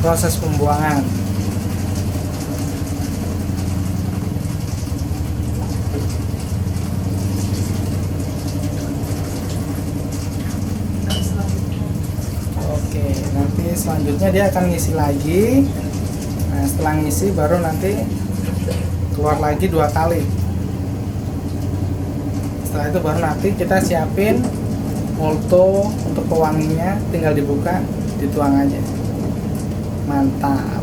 proses pembuangan. Oke, nanti selanjutnya dia akan ngisi lagi. Nah, setelah ngisi baru nanti keluar lagi 2 kali. Setelah itu baru nanti kita siapin molto untuk pewanginya, tinggal dibuka, dituang aja. Mantap.